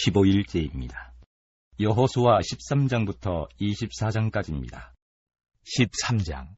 15일째입니다. 여호수아 13장부터 24장까지입니다. 13장.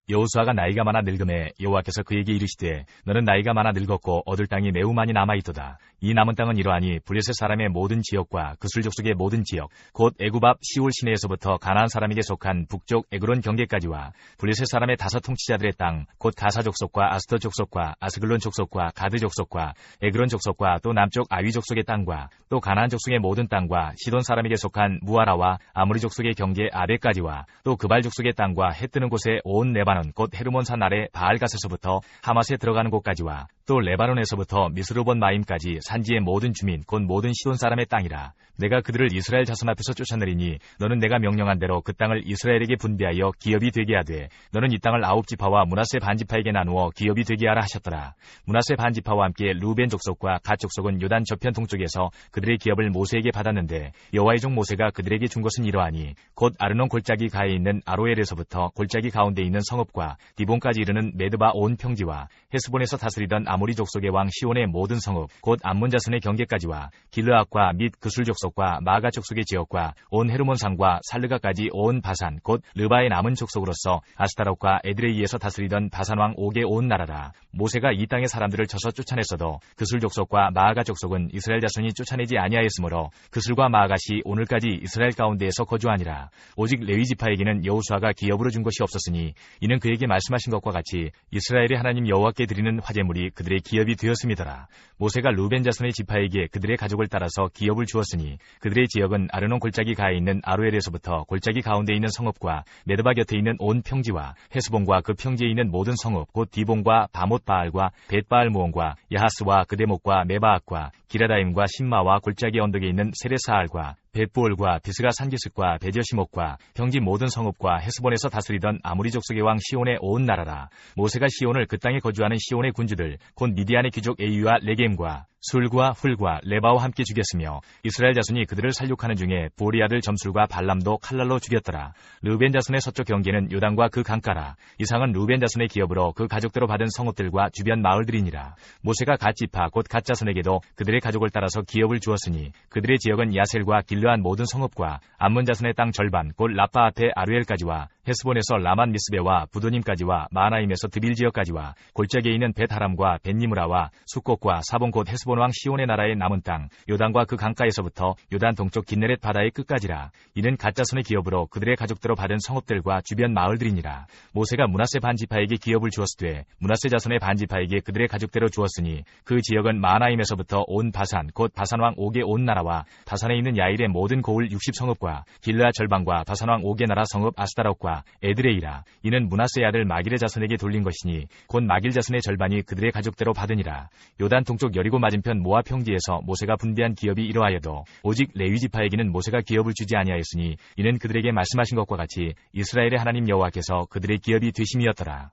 여호수아가 나이가 많아 늙음에 여호와께서 그에게 이르시되 너는 나이가 많아 늙었고 얻을 땅이 매우 많이 남아있도다. 이 남은 땅은 이러하니 블레셋 사람의 모든 지역과 그술 족속의 모든 지역 곧 애굽 앞 시올 시내에서부터 가나안 사람에게 속한 북쪽 에그론 경계까지와 블레셋 사람의 다섯 통치자들의 땅 곧 가사 족속과 아스터 족속과 아스글론 족속과 가드 족속과 에그론 족속과 또 남쪽 아위 족속의 땅과 또 가나안 족속의 모든 땅과 시돈 사람에게 속한 무아라와 아무리 족속의 경계 아베까지와 또 그발 족속의 땅과 해 뜨는 곳에 온 레바논 곧 헤르몬산 아래 바알갓에서부터 하맛에 들어가는 곳까지와 또 레바논에서부터 미스르본 마임까지 산지의 모든 주민 곧 모든 시돈 사람의 땅이라. 내가 그들을 이스라엘 자손 앞에서 쫓아내리니 너는 내가 명령한 대로 그 땅을 이스라엘에게 분배하여 기업이 되게 하되 너는 이 땅을 아홉 지파와 므낫세 반지파에게 나누어 기업이 되게 하라 하셨더라. 므낫세 반지파와 함께 루벤 족속과 갓 족속은 요단 저편 동쪽에서 그들의 기업을 모세에게 받았는데 여호와의 종 모세가 그들에게 준 것은 이러하니 곧 아르논 골짜기 가에 있는 아로엘에서부터 골짜기 가운데 있는 성읍과 디본까지 이르는 메드바 온 평지와 헤스본에서 다스리던 아모리 족속의 왕 시온의 모든 성읍 곧 암몬 자손의 경계까지와 길르앗과 및 그술 족속과 마가 족속의 지역과 온 헤르몬산과 살르가까지 온 바산 곧 르바의 남은 족속으로서 아스타롯과 에드레이에서 다스리던 바산 왕 옥의 온 나라라. 모세가 이 땅의 사람들을 쳐서 쫓아냈어도 그술 족속과 마가 족속은 이스라엘 자손이 쫓아내지 아니하였으므로 그술과 마가시 오늘까지 이스라엘 가운데에서 거주하니라. 오직 레위 지파에게는 여호수아가 기업으로 준 것이 없었으니 이는 그에게 말씀하신 것과 같이 이스라엘의 하나님 여호와께 드리는 화제물이 그들의 기업이 되었음이더라. 모세가 루벤 자손의 지파에게 그들의 가족을 따라서 기업을 주었으니 그들의 지역은 아르논 골짜기 가에 있는 아로엘에서부터 골짜기 가운데 있는 성읍과 메드바 곁에 있는 온 평지와 헤스본과 그 평지에 있는 모든 성읍 곧 디본과 바못바알과 벳바알무온과 야하스와 그데목과 메바악과 기라다임과 신마와 골짜기 언덕에 있는 세레사알과 벳부올과 비스가 산기슭과 베저시목과 평지 모든 성읍과 헤스본에서 다스리던 아무리 족속의 왕 시온의 온 나라라. 모세가 시온을 그 땅에 거주하는 시온의 군주들 곧 미디안의 귀족 에이유와 레겜과 술과 훌과 레바와 함께 죽였으며 이스라엘 자손이 그들을 살육하는 중에 보리 아들 점술과 발람도 칼날로 죽였더라. 르벤 자손의 서쪽 경계는 요단과 그 강가라. 이상은 르벤 자손의 기업으로 그 가족대로 받은 성읍들과 주변 마을들이니라. 모세가 갓 지파 곧 갓 자손에게도 그들의 가족을 따라서 기업을 주었으니 그들의 지역은 야셀과 길르한 모든 성읍과 암몬 자손의 땅 절반 곧 라빠 앞에 아루엘까지와 헤스본에서 라만 미스베와 부도님까지와 마나임에서 드빌 지역까지와 골짜기에 있는 벳하람과 벳니무라와 숫곡과 사본 곧 헤스본 왕 시온의 나라의 남은 땅 요단과 그 강가에서부터 요단 동쪽 긴네렛 바다의 끝까지라. 이는 갓자손의 기업으로 그들의 가족대로 받은 성읍들과 주변 마을들이니라. 모세가 므낫세 반지파에게 기업을 주었으되 므낫세 자손의 반지파에게 그들의 가족대로 주었으니 그 지역은 마나임에서부터 온 바산 곧 바산 왕 옥의 온 나라와 바산에 있는 야일의 모든 고을 60성읍과 길르앗 절반과 바산 왕 옥의 나라 성읍 아스타롯과 에드레이라. 이는 므낫세의 아들 마길의 자손에게 돌린 것이니 곧 마길 자손의 절반이 그들의 가족대로 받으니라. 요단 동쪽 여리고 맞은편 모압 평지에서 모세가 분배한 기업이 이러하여도 오직 레위 지파에게는 모세가 기업을 주지 아니하였으니 이는 그들에게 말씀하신 것과 같이 이스라엘의 하나님 여호와께서 그들의 기업이 되심이었더라.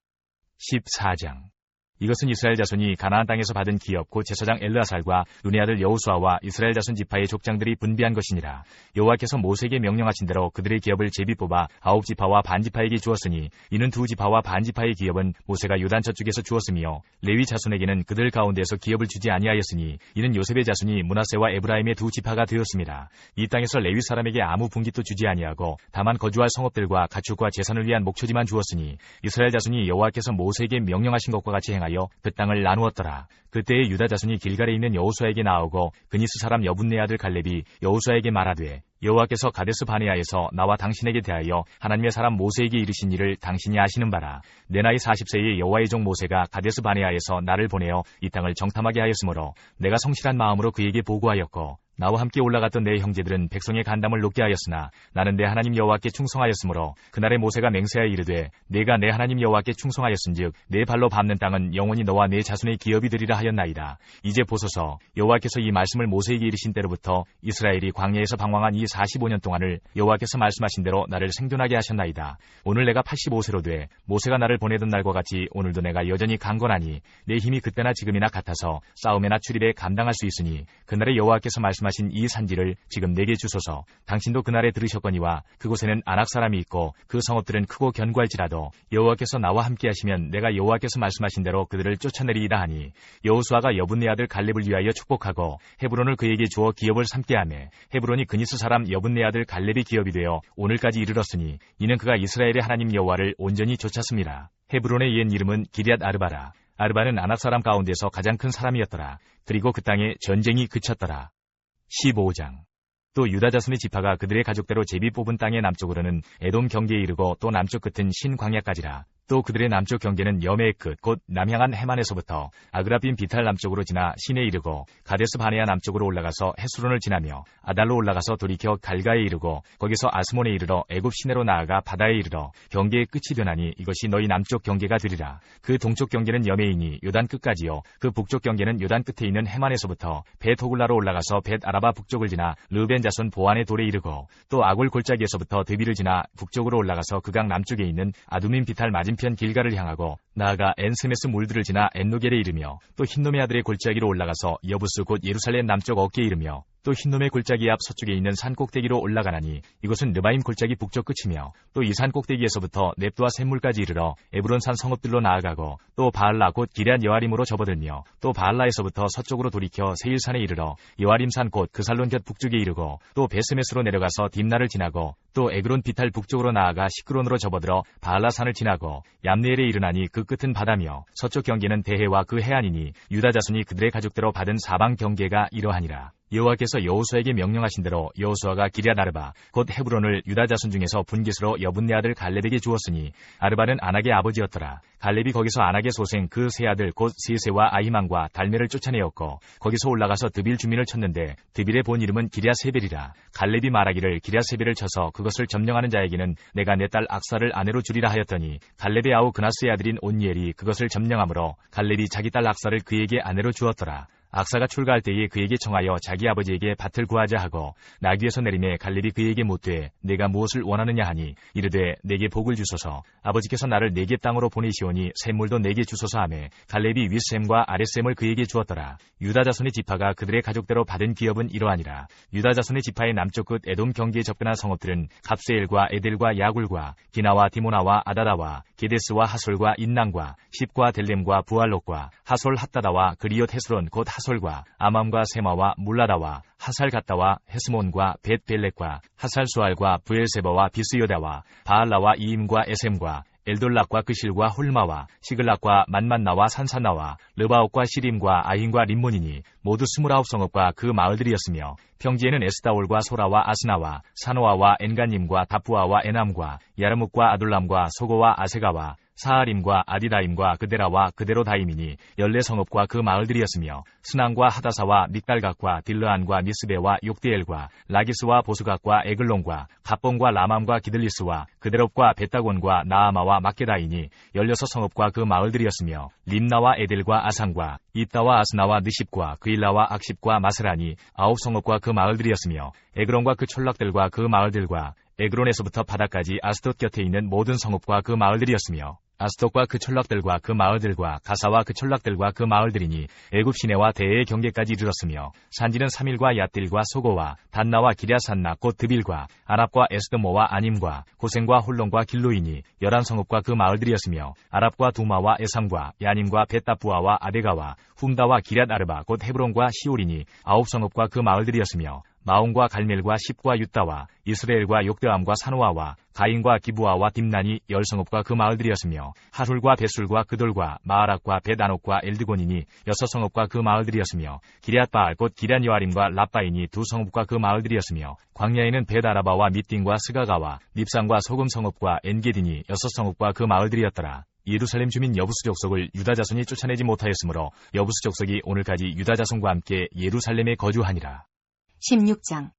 14장. 이것은 이스라엘 자손이 가나안 땅에서 받은 기업 곧 제사장 엘르아살과 눈의 아들 여호수아와 이스라엘 자손 지파의 족장들이 분배한 것이니라. 여호와께서 모세에게 명령하신 대로 그들의 기업을 제비 뽑아 아홉 지파와 반지파에게 주었으니 이는 두 지파와 반지파의 기업은 모세가 요단 저쪽에서 주었으며 레위 자손에게는 그들 가운데에서 기업을 주지 아니하였으니 이는 요셉의 자손이 므낫세와 에브라임의 두 지파가 되었습니다. 이 땅에서 레위 사람에게 아무 분깃도 주지 아니하고 다만 거주할 성읍들과 가축과 제산을 위한 목초지만 주었으니 이스라엘 자손이 여호와께서 모세에게 명령하신 것과 같이 행하여 그 땅을 나누었더라. 그때에 유다 자손이 길갈에 있는 여호수아에게 나오고 그니스 사람 여분네 아들 갈렙이 여호수아에게 말하되 여호와께서 가데스 바네아에서 나와 당신에게 대하여 하나님의 사람 모세에게 이르신 일을 당신이 아시는 바라. 내 나이 40세의 여호와의 종 모세가 가데스 바네아에서 나를 보내어 이 땅을 정탐하게 하였으므로 내가 성실한 마음으로 그에게 보고하였고 나와 함께 올라갔던 내 형제들은 백성의 간담을 높게 하였으나 나는 내 하나님 여호와께 충성하였으므로 그날에 모세가 맹세하여 이르되 내가 내 하나님 여호와께 충성하였은즉 내 발로 밟는 땅은 영원히 너와 내 자손의 기업이 되리라 하였나이다. 이제 보소서 여호와께서 이 말씀을 모세에게 이르신 때로부터 이스라엘이 광야에서 방황한 이 45년 동안을 여호와께서 말씀하신 대로 나를 생존하게 하셨나이다. 오늘 내가 85세로 돼 모세가 나를 보내던 날과 같이 오늘도 내가 여전히 강건하니 내 힘이 그때나 지금이나 같아서 싸움에나 출입에 감당할 수 있으니 그날에 여호와께서 말씀 말씀하신 이 산지를 지금 내게 주소서. 당신도 그날에 들으셨거니와 그곳에는 아낙 사람이 있고 그 성읍들은 크고 견고할지라도 여호와께서 나와 함께 하시면 내가 여호와께서 말씀하신 대로 그들을 쫓아내리이다 하니 여호수아가 여분네 아들 갈렙을 위하여 축복하고 헤브론을 그에게 주어 기업을 삼게 하매 헤브론이 그니스 사람 여분네 아들 갈렙의 기업이 되어 오늘까지 이르렀으니 이는 그가 이스라엘의 하나님 여호와를 온전히 좇았습니다. 헤브론의 옛 이름은 기럇 아르바라. 아르바는 아낙 사람 가운데서 가장 큰 사람이었더라. 그리고 그 땅에 전쟁이 그쳤더라. 15장. 또 유다 자손의 지파가 그들의 가족대로 제비 뽑은 땅의 남쪽으로는 에돔 경계에 이르고 또 남쪽 끝은 신 광야까지라. 또 그들의 남쪽 경계는 여매의 끝 곧 남향한 해만에서부터 아그라빔 비탈 남쪽으로 지나 신에 이르고 가데스 바네아 남쪽으로 올라가서 헤스론을 지나며 아달로 올라가서 돌이켜 갈가에 이르고 거기서 아스몬에 이르러 애굽 시내로 나아가 바다에 이르러 경계의 끝이 변하니 이것이 너희 남쪽 경계가 되리라. 그 동쪽 경계는 여매이니 요단 끝까지요. 그 북쪽 경계는 요단 끝에 있는 해만에서부터 벳 호글라로 올라가서 벳 아라바 북쪽을 지나 르벤 자손 보안의 돌에 이르고 또 아골 골짜기에서부터 드비를 지나 북쪽으로 올라가서 그 강 남쪽에 있는 아두민 비탈 맞은편 길가를 향하고 나아가 엔스메스 물들을 지나 엔노겔에 이르며 또 흰놈의 아들의 골짜기로 올라가서 여부스 곧 예루살렘 남쪽 어깨에 이르며 또 흰놈의 골짜기 앞 서쪽에 있는 산 꼭대기로 올라가나니 이것은 르바임 골짜기 북쪽 끝이며 또 이 산 꼭대기에서부터 넵두와 샘물까지 이르러 에브론 산 성읍들로 나아가고 또 바알라 곧 기럇 여아림으로 접어들며 또 바알라에서부터 서쪽으로 돌이켜 세일산에 이르러 여아림 산 곧 그 살론 곁 북쪽에 이르고 또 베스메스로 내려가서 딥나를 지나고 또 에그론 비탈 북쪽으로 나아가 시크론으로 접어들어 바알라 산을 지나고 얌네엘에 이르나니 그 끝은 바다며 서쪽 경계는 대해와 그 해안이니 유다 자손이 그들의 가족대로 받은 사방 경계가 이러하니라. 여호와께서 여호수아에게 명령하신 대로 여호수아가 기럇 아르바 곧 헤브론을 유다 자손 중에서 분깃으로 여분네 아들 갈렙에게 주었으니 아르바는 아낙의 아버지였더라. 갈렙이 거기서 아낙의 소생 그 세 아들 곧 세세와 아히만과 달메를 쫓아내었고 거기서 올라가서 드빌 주민을 쳤는데 드빌의 본 이름은 기럇세벨이라. 갈렙이 말하기를 기럇세벨을 쳐서 그것을 점령하는 자에게는 내가 내 딸 악사를 아내로 주리라 하였더니 갈렙의 아우 그나스의 아들인 온니엘이 그것을 점령하므로 갈렙이 자기 딸 악사를 그에게 아내로 주었더라. 악사가 출가할 때에 그에게 청하여 자기 아버지에게 밭을 구하자 하고 나귀에서 내림에 갈렙이 그에게 묻되 내가 무엇을 원하느냐 하니 이르되 내게 복을 주소서. 아버지께서 나를 네개 땅으로 보내시오니 샘물도 내게 주소서 하매 갈렙이 윗샘과 아랫샘을 그에게 주었더라. 유다 자손의 지파가 그들의 가족대로 받은 기업은 이러하니라. 유다 자손의 지파의 남쪽 끝 에돔 경계에 접근한 성읍들은 갑세엘과 에델과 야굴과 기나와 디모나와 아다다와 게데스와 하솔과 인낭과 십과 델렘과 부알롯과 하솔 핫다다와 그리옷 헤스론 곧 하솔과 아맘과 세마와 물라다와 하살 갔다와 헤스몬과 벳벨렉과 하살 수알과 부엘세바와 비스요다와 바알라와 이임과 에셈과 엘돌락과 그실과 홀마와 시글락과 만만나와 산사나와 르바옥과 시림과 아힌과 림몬이니 모두 29성읍과 그 마을들이었으며 평지에는 에스다올과 소라와 아스나와 사노아와 엔가님과 다푸아와 에남과 야르묵과 아둘람과 소고와 아세가와 사하림과 아디다임과 그데라와 그데로다임이니 14성읍과 그 마을들이었으며 스난과 하다사와 믹달각과 딜르안과 미스베와 욕디엘과 라기스와 보스각과 에글론과 갑본과 라맘과 기들리스와 그데롭과 베타곤과 나아마와 막게다이니 16성읍과 그 마을들이었으며 림나와 에델과 아상과 이따와 아스나와 느십과 그일라와 악십과 마스라니 9성읍과 그 마을들이었으며 에그론과 그 촌락들과 그 마을들과 에그론에서부터 바다까지 아스돗 곁에 있는 모든 성읍과 그 마을들이었으며 아스돗과 그 촌락들과 그 마을들과 가사와 그 촌락들과 그 마을들이니 애굽 시내와 대해의 경계까지 이르렀으며 산지는 사밀과 얏딜과 소고와 단나와 기랴산나 곧 드빌과 아랍과 에스드모와 아님과 고센과 홀론과 길로이니 11성읍과 그 마을들이었으며 아랍과 두마와 에삼과 야님과 벳다부아와 아데가와 훔다와 기럇 아르바 곧 헤브론과 시올이니 9성읍과 그 마을들이었으며 마온과 갈멜과 십과 유다와 이스라엘과 욕대암과 사노아와 가인과 기부아와 딥난이 10성읍과 그 마을들이었으며 하훌과 베술과 그돌과 마아락과 벳아녹과 엘드곤이니 6성읍과 그 마을들이었으며 기럇바알 곧 기럇 여아림과 랍바인이 2성읍과 그 마을들이었으며 광야에는 벳아라바와 밑딘과 스가가와 닙산과 소금성읍과 엔게딘이 6성읍과 그 마을들이었더라. 예루살렘 주민 여부스 족속을 유다 자손이 쫓아내지 못하였으므로 여부스 족속이 오늘까지 유다 자손과 함께 예루살렘에 거주하니라. 16장.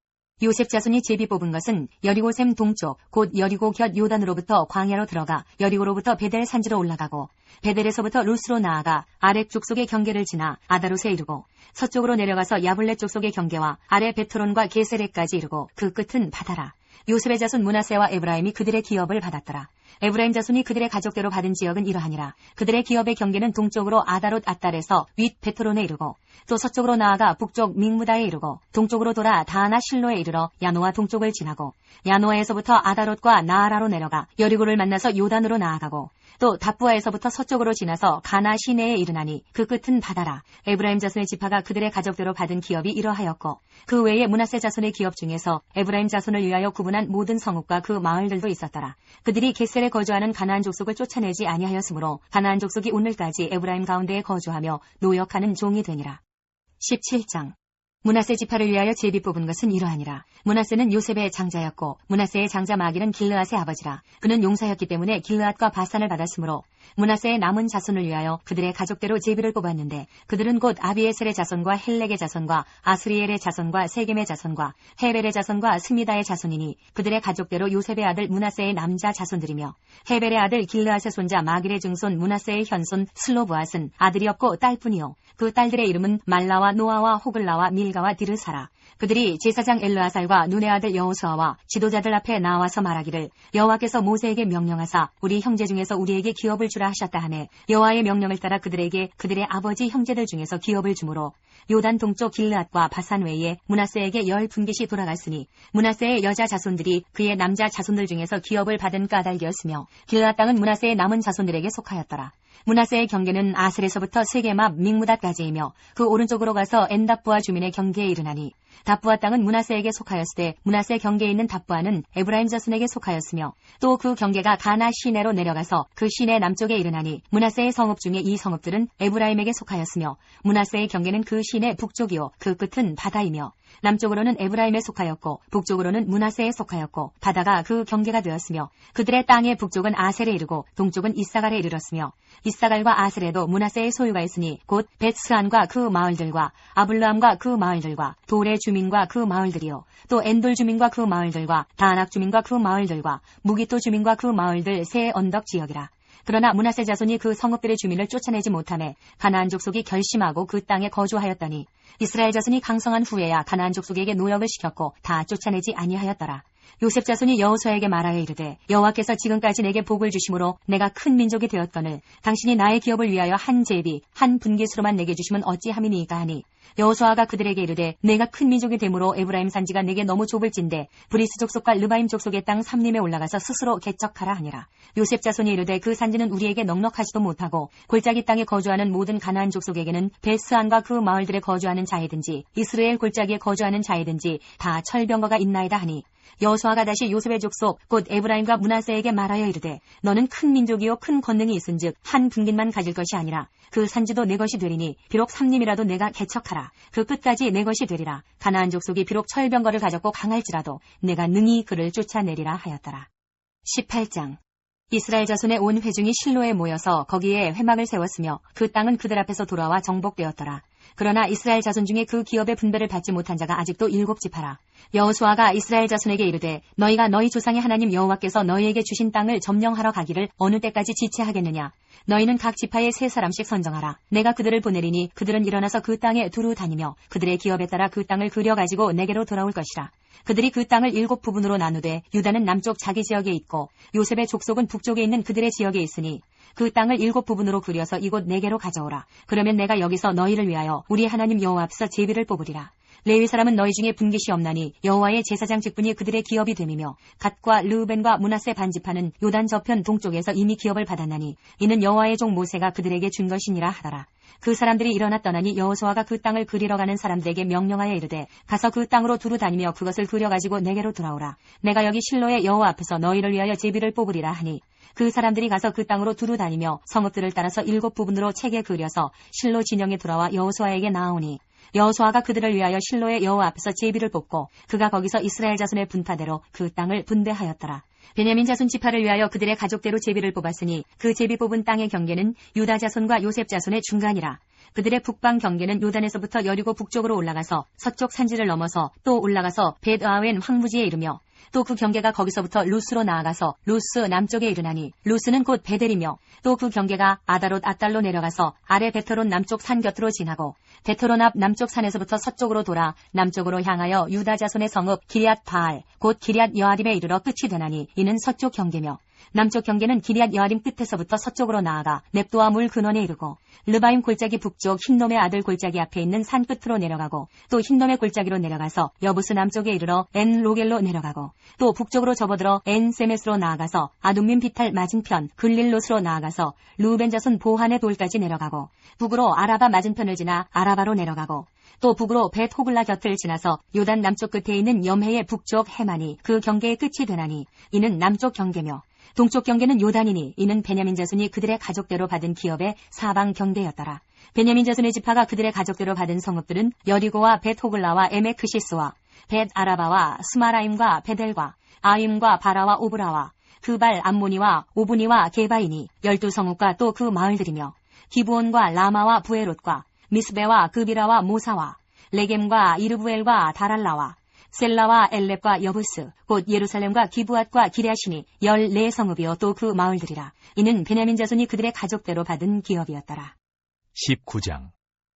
요셉 자손이 제비 뽑은 것은 여리고샘 동쪽 곧 여리고 곁 요단으로부터 광야로 들어가 여리고로부터 베델 산지로 올라가고 베델에서부터 루스로 나아가 아렉 족속의 경계를 지나 아다롯에 이르고 서쪽으로 내려가서 야블렛 족속의 경계와 아래 베토론과 게세레까지 이르고 그 끝은 바다라. 요셉의 자손 므낫세와 에브라임이 그들의 기업을 받았더라. 에브라임 자손이 그들의 가족대로 받은 지역은 이러하니라. 그들의 기업의 경계는 동쪽으로 아다롯 아달에서 윗 베토론에 이르고 또 서쪽으로 나아가 북쪽 믹무다에 이르고 동쪽으로 돌아 다하나 실로에 이르러 야노아 동쪽을 지나고 야노아에서부터 아다롯과 나아라로 내려가 여리고를 만나서 요단으로 나아가고 또 답부아에서부터 서쪽으로 지나서 가나 시내에 이르나니 그 끝은 바다라. 에브라임 자손의 지파가 그들의 가족대로 받은 기업이 이러하였고 그 외에 므낫세 자손의 기업 중에서 에브라임 자손을 위하여 구분한 모든 성읍과 그 마을들도 있었더라. 그들이 겟셀에 거주하는 가나안 족속을 쫓아내지 아니하였으므로 가나안 족속이 오늘까지 에브라임 가운데에 거주하며 노역하는 종이 되니라. 17장 므낫세 지파를 위하여 제비 뽑은 것은 이러하니라. 므낫세는 요셉의 장자였고 므낫세의 장자 마길은 길르앗의 아버지라. 그는 용사였기 때문에 길르앗과 바산을 받았으므로 므낫세의 남은 자손을 위하여 그들의 가족대로 제비를 뽑았는데 그들은 곧 아비에셀의 자손과 헬렉의 자손과 아스리엘의 자손과 세겜의 자손과 헤벨의 자손과 스미다의 자손이니 그들의 가족대로 요셉의 아들 므낫세의 남자 자손들이며 헤벨의 아들 길르앗의 손자 마길의 증손 므낫세의 현손 슬로브앗은 아들이 없고 딸뿐이요 그 딸들의 이름은 말라와 노아와 호글라와 밀가와 디르사라. 그들이 제사장 엘르아살과 눈의 아들 여호수아와 지도자들 앞에 나와서 말하기를 여호와께서 모세에게 명령하사 우리 형제 중에서 우리에게 기업을 주라 하셨다 하매 여호와의 명령을 따라 그들에게 그들의 아버지 형제들 중에서 기업을 주므로 요단 동쪽 길르앗과 바산 외에 므낫세에게 10분깃이 돌아갔으니 므낫세의 여자 자손들이 그의 남자 자손들 중에서 기업을 받은 까닭이었으며 길르앗 땅은 므낫세의 남은 자손들에게 속하였더라. 므낫세의 경계는 아셀에서부터 세겜 앞 믹무닷까지이며 그 오른쪽으로 가서 엔답부아 주민의 경계에 이르나니 답부아 땅은 므낫세에게 속하였을 때 므낫세 경계에 있는 답부아는 에브라임 자손에게 속하였으며 또 그 경계가 가나 시내로 내려가서 그 시내 남쪽에 이르나니 므낫세의 성읍 중에 이 성읍들은 에브라임에게 속하였으며 므낫세의 경계는 그 시내 북쪽이요 그 끝은 바다이며 남쪽으로는 에브라임에 속하였고 북쪽으로는 므낫세에 속하였고 바다가 그 경계가 되었으며 그들의 땅의 북쪽은 아셀에 이르고 동쪽은 이사갈에 이르렀으며 이사갈과 아셀에도 므낫세의 소유가 있으니 곧 벳스안과 그 마을들과 아블르함과 그 마을들과 돌의 주민과 그 마을들이요 또 엔돌 주민과 그 마을들과 다낙 주민과 그 마을들과 무기토 주민과 그 마을들 세 언덕 지역이라. 그러나 므낫세 자손이 그 성읍들의 주민을 쫓아내지 못하매 가나안 족속이 결심하고 그 땅에 거주하였더니 이스라엘 자손이 강성한 후에야 가나안 족속에게 노역을 시켰고 다 쫓아내지 아니하였더라. 요셉 자손이 여호수아에게 말하여 이르되 여호와께서 지금까지 내게 복을 주심으로 내가 큰 민족이 되었거늘 당신이 나의 기업을 위하여 한 제비 한 분깃으로만 내게 주시면 어찌함이니이까 하니 여호수아가 그들에게 이르되 내가 큰 민족이 되므로 에브라임 산지가 내게 너무 좁을진대 브리스 족속과 르바임 족속의 땅 삼림에 올라가서 스스로 개척하라 하니라. 요셉 자손이 이르되 그 산지는 우리에게 넉넉하지도 못하고 골짜기 땅에 거주하는 모든 가나안 족속에게는 베스안과 그 마을들에 거주하는 자이든지 이스라엘 골짜기에 거주하는 자이든지 다 철병거가 있나이다 하니 여호수아가 다시 요셉의 족속 곧 에브라임과 므낫세에게 말하여 이르되 너는 큰 민족이요 큰 권능이 있은즉 한 분깃만 가질 것이 아니라 그 산지도 내 것이 되리니 비록 삼림이라도 내가 개척하라. 그 끝까지 내 것이 되리라. 가나안 족속이 비록 철병거를 가졌고 강할지라도 내가 능히 그를 쫓아내리라 하였더라. 18장 이스라엘 자손의 온 회중이 실로에 모여서 거기에 회막을 세웠으며 그 땅은 그들 앞에서 돌아와 정복되었더라. 그러나 이스라엘 자손 중에 그 기업의 분배를 받지 못한 자가 아직도 7지파라. 여호수아가 이스라엘 자손에게 이르되 너희가 너희 조상의 하나님 여호와께서 너희에게 주신 땅을 점령하러 가기를 어느 때까지 지체하겠느냐. 너희는 각 지파에 3사람씩 선정하라. 내가 그들을 보내리니 그들은 일어나서 그 땅에 두루 다니며 그들의 기업에 따라 그 땅을 그려가지고 내게로 돌아올 것이라. 그들이 그 땅을 7부분으로 나누되 유다는 남쪽 자기 지역에 있고 요셉의 족속은 북쪽에 있는 그들의 지역에 있으니 그 땅을 7부분으로 그려서 이곳 내게로 가져오라. 그러면 내가 여기서 너희를 위하여 우리 하나님 여호와 앞에서 제비를 뽑으리라. 레위 사람은 너희 중에 분깃이 없나니 여호와의 제사장 직분이 그들의 기업이 됨이며 갓과 르우벤과 므낫세 반지파는 요단 저편 동쪽에서 이미 기업을 받았나니 이는 여호와의 종 모세가 그들에게 준 것이니라 하더라. 그 사람들이 일어나 떠나니 여호수아가 그 땅을 그리러 가는 사람들에게 명령하여 이르되 가서 그 땅으로 두루 다니며 그것을 그려가지고 내게로 돌아오라. 내가 여기 실로의 여호와 앞에서 너희를 위하여 제비를 뽑으리라 하니 그 사람들이 가서 그 땅으로 두루 다니며 성읍들을 따라서 7부분으로 책에 그려서 실로 진영에 돌아와 여호수아에게 나아오니 여호수아가 그들을 위하여 실로의 여호와 앞에서 제비를 뽑고 그가 거기서 이스라엘 자손의 분파대로 그 땅을 분배하였더라. 베냐민 자손 지파를 위하여 그들의 가족대로 제비를 뽑았으니 그 제비 뽑은 땅의 경계는 유다 자손과 요셉 자손의 중간이라. 그들의 북방 경계는 요단에서부터 여리고 북쪽으로 올라가서 서쪽 산지를 넘어서 또 올라가서 벳아웬 황무지에 이르며 또 그 경계가 거기서부터 루스로 나아가서 루스 남쪽에 이르나니 루스는 곧 베델이며 또 그 경계가 아다롯 아달로 내려가서 아래 베토론 남쪽 산 곁으로 지나고 베토론 앞 남쪽 산에서부터 서쪽으로 돌아 남쪽으로 향하여 유다 자손의 성읍 기리앗 바알 곧 기리앗 여아림에 이르러 끝이 되나니 이는 서쪽 경계며 남쪽 경계는 기럇 여아림 끝에서부터 서쪽으로 나아가 넵도와 물 근원에 이르고 르바임 골짜기 북쪽 흰놈의 아들 골짜기 앞에 있는 산 끝으로 내려가고 또 흰놈의 골짜기로 내려가서 여부스 남쪽에 이르러 엔 로겔로 내려가고 또 북쪽으로 접어들어 엔 세메스로 나아가서 아둠민 비탈 맞은편 글릴롯으로 나아가서 루벤 자손 보한의 돌까지 내려가고 북으로 아라바 맞은편을 지나 아라바로 내려가고 또 북으로 벳 호글라 곁을 지나서 요단 남쪽 끝에 있는 염해의 북쪽 해만이 그 경계의 끝이 되나니 이는 남쪽 경계며 동쪽 경계는 요단이니 이는 베냐민 자손이 그들의 가족대로 받은 기업의 사방 경계였더라. 베냐민 자손의 지파가 그들의 가족대로 받은 성읍들은 여리고와 벳 호글라와 에메크시스와 벳 아라바와 스마라임과 베델과 아임과 바라와 오브라와 그발 암모니와 오브니와 게바이니 12성읍과 또 그 마을들이며 기브온과 라마와 부에롯과 미스베와 그비라와 모사와 레겜과 이르부엘과 다랄라와 셀라와 엘렙과 여부스 곧 예루살렘과 기브앗과 기레아시니 14성읍이요 또 그 마을들이라. 이는 베냐민 자손이 그들의 가족대로 받은 기업이었더라. 19장.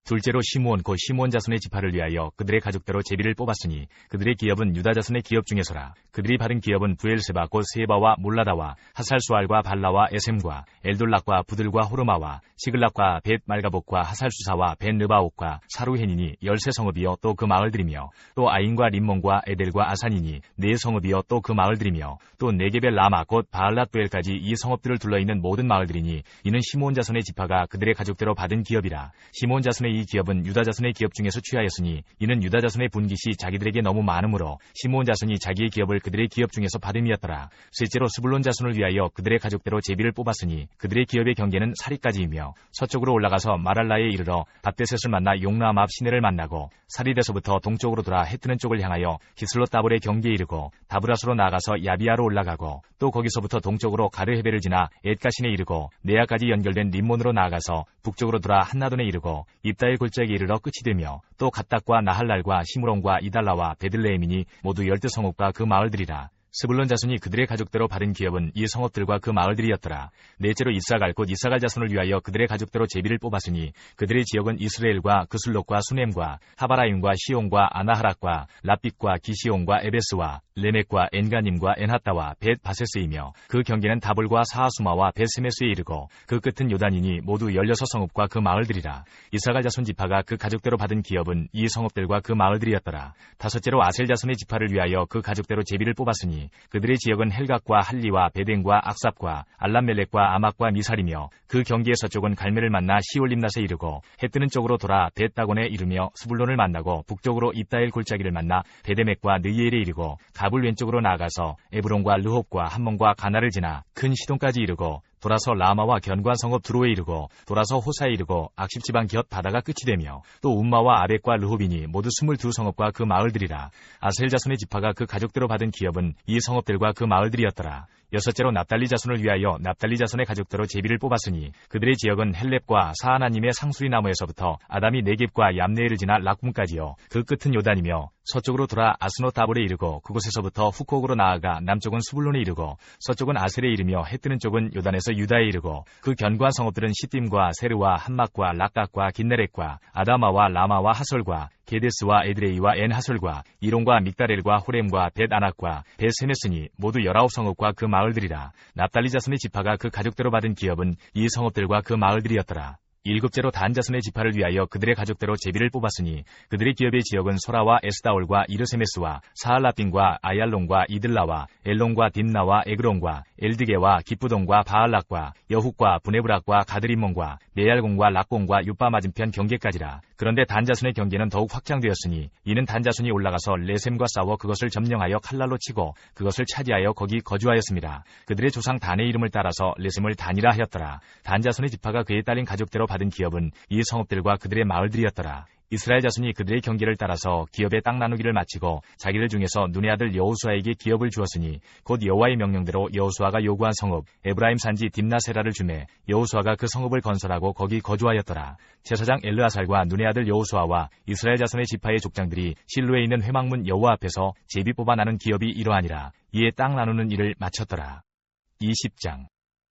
둘째로 시므온 곧 시므온 자손의 지파를 위하여 그들의 가족대로 제비를 뽑았으니 그들의 기업은 유다 자손의 기업 중에서라. 그들이 받은 기업은 부엘세바 곧 세바와 몰라다와 하살수알과 발라와 에셈과 엘돌락과 부들과 호르마와 시글락과 벳 말가복과 하살수사와 벳 르바옥과 사루헨이니 13성읍이요 또 그 마을들이며 또 아인과 림몬과 에델과 아산이니 4성읍이요 또 그 마을들이며 또 네게벨 라마 곧 바알랏부엘까지 이 성읍들을 둘러있는 모든 마을들이니 이는 시므온 자손의 지파가 그들의 가족대로 받은 기업이라. 시므온 자손의 이 기업은 유다 자손의 기업 중에서 취하였으니 이는 유다 자손의 분깃이 자기들에게 너무 많으므로 시므온 자손이 자기의 기업을 그들의 기업 중에서 받음이었더라. 셋째로 스불론 자손을 위하여 그들의 가족대로 제비를 뽑았으니 그들의 기업의 경계는 사리까지이며 서쪽으로 올라가서 마랄라에 이르러 밧데셋을 만나 용라암 앞 시내를 만나고 사리데서부터 동쪽으로 돌아 해뜨는 쪽을 향하여 기슬롯 다볼의 경계에 이르고 다브라스로 나아가서 야비아로 올라가고 또 거기서부터 동쪽으로 가르헤베를 지나 엣가신에 이르고 네아까지 연결된 림몬으로 나아가서 북쪽으로 돌아 한나돈에 이르고 입다엘 골짜기에 이르러 끝이 되며 또 갓닥과 나할랄과 시므론과 이달라와 베들레헴이니 모두 12성읍과 그 마을들이라. 스불론 자손이 그들의 가족대로 받은 기업은 이 성읍들과 그 마을들이었더라. 넷째로 이사갈 곧 이사갈 자손을 위하여 그들의 가족대로 제비를 뽑았으니 그들의 지역은 이스라엘과 그술롯과 수넴과 하바라임과 시온과 아나하락과 랍빗과 기시온과 에베스와 레멕과 엔가님과 엔하따와 벳 바세스이며 그 경계는 다볼과 사하수마와 벳세메스에 이르고 그 끝은 요단이니 모두 16성읍과 그 마을들이라. 이사갈 자손 지파가 그 가족대로 받은 기업은 이 성읍들과 그 마을들이었더라. 다섯째로 아셀 자손의 지파를 위하여 그 가족대로 제비를 뽑았으니 그들의 지역은 헬각과 할리와 베덴과 악삽과 알람멜렉과 아막과 미살이며 그 경계의 서쪽은 갈멜을 만나 시올림낫에 이르고 해뜨는 쪽으로 돌아 벳다곤에 이르며 스불론을 만나고 북쪽으로 입다엘 골짜기를 만나 베데멕과 느이엘에 이르고 가불 왼쪽으로 나아가서 에브론과 르홉과 함몬과 가나를 지나 큰 시돈까지 이르고 돌아서 라마와 견관 성읍 두로에 이르고 돌아서 호사에 이르고 악십지방 곁 바다가 끝이 되며 또 움마와 아벡과 르홉이니 모두 22성읍과 그 마을들이라. 아셀 자손의 지파가 그 가족대로 받은 기업은 이 성읍들과 그 마을들이었더라. 여섯째로 납달리 자손을 위하여 납달리 자손의 가족대로 제비를 뽑았으니 그들의 지역은 헬렙과 사하나님의 상수리 나무에서부터 아담이 네겝과 얌네엘을 지나 락군까지요. 그 끝은 요단이며 서쪽으로 돌아 아스노 다볼에 이르고 그곳에서부터 후콕으로 나아가 남쪽은 수불론에 이르고 서쪽은 아셀에 이르며 해뜨는 쪽은 요단에서 유다에 이르고 그 견고한 성읍들은 시딤과 세르와 한막과 락각과 긴네렉과 아다마와 라마와 하솔과 게데스와 에드레이와 엔하솔과 이론과 믹다렐과 호렘과 벳아낙과 벳세메스니 모두 19성읍과 그 마을들이라. 납달리 자손의 지파가 그 가족대로 받은 기업은 이 성읍들과 그 마을들이었더라. 일곱째로 단 자손의 지파를 위하여 그들의 가족대로 제비를 뽑았으니 그들의 기업의 지역은 소라와 에스다올과 이르세메스와 사할라빈과 아얄론과 이들라와 엘론과 딥나와 에그론과 엘드게와 기쁘돈과 바알락과 여훅과 부네브락과 가드림몬과 메얄공과 락공과 유바 맞은편 경계까지라. 그런데 단 자손의 경계는 더욱 확장되었으니 이는 단 자손이 올라가서 레셈과 싸워 그것을 점령하여 칼날로 치고 그것을 차지하여 거기 거주하였습니다. 그들의 조상 단의 이름을 따라서 레셈을 단이라 하였더라. 단 자손의 지파가 그에 딸린 가족대로 받은 기업은 이 성읍들과 그들의 마을들이었더라. 이스라엘 자손이 그들의 경계를 따라서 기업의 땅 나누기를 마치고 자기들 중에서 눈의 아들 여호수아에게 기업을 주었으니 곧 여호와의 명령대로 여호수아가 요구한 성읍 에브라임 산지 딥나세라를 주매 여호수아가 그 성읍을 건설하고 거기 거주하였더라. 제사장 엘르아살과 눈의 아들 여호수아와 이스라엘 자손의 지파의 족장들이 실로에 있는 회막문 여호와 앞에서 제비 뽑아 나눈 기업이 이러하니라. 이에 땅 나누는 일을 마쳤더라. 20장.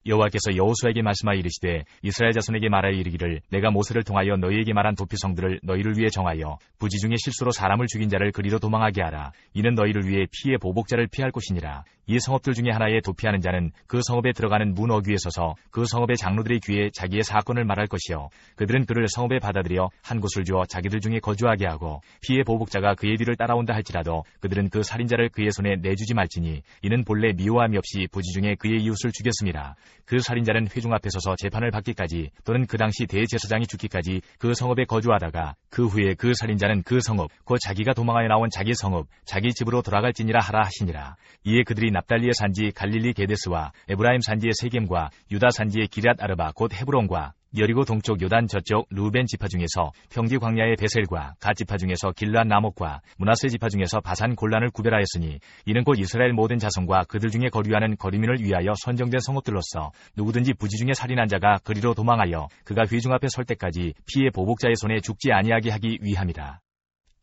여호와께서 여호수아에게 말씀하여 이르시되 이스라엘 자손에게 말하여 이르기를 내가 모세를 통하여 너희에게 말한 도피성들을 너희를 위해 정하여 부지 중에 실수로 사람을 죽인 자를 그리로 도망하게 하라. 이는 너희를 위해 피의 보복자를 피할 곳이니라. 이 성읍들 중에 하나에 도피하는 자는 그 성읍에 들어가는 문 어귀에 서서 그 성읍의 장로들의 귀에 자기의 사건을 말할 것이요 그들은 그를 성읍에 받아들여 한 곳을 주어 자기들 중에 거주하게 하고 피해 보복자가 그의 뒤를 따라온다 할지라도 그들은 그 살인자를 그의 손에 내주지 말지니 이는 본래 미워함이 없이 부지 중에 그의 이웃을 죽였음이라. 그 살인자는 회중 앞에 서서 재판을 받기까지 또는 그 당시 대제사장이 죽기까지 그 성읍에 거주하다가 그 후에 그 살인자는 그 성읍 곧 자기가 도망하여 나온 자기 성읍 자기 집으로 돌아갈지니라 하라 하시니라. 이에 그들이 납달리의 산지 갈릴리 게데스와 에브라임 산지의 세겜과 유다 산지의 기럇 아르바 곧 헤브론과 여리고 동쪽 요단 저쪽 루벤 지파 중에서 평지 광야의 베셀과 갓 지파 중에서 길르앗 나목과 므낫세 지파 중에서 바산 골란을 구별하였으니 이는 곧 이스라엘 모든 자손과 그들 중에 거류하는 거류민을 위하여 선정된 성읍들로서 누구든지 부지 중에 살인한 자가 그리로 도망하여 그가 회중 앞에 설 때까지 피해 보복자의 손에 죽지 아니하게 하기 위함이라.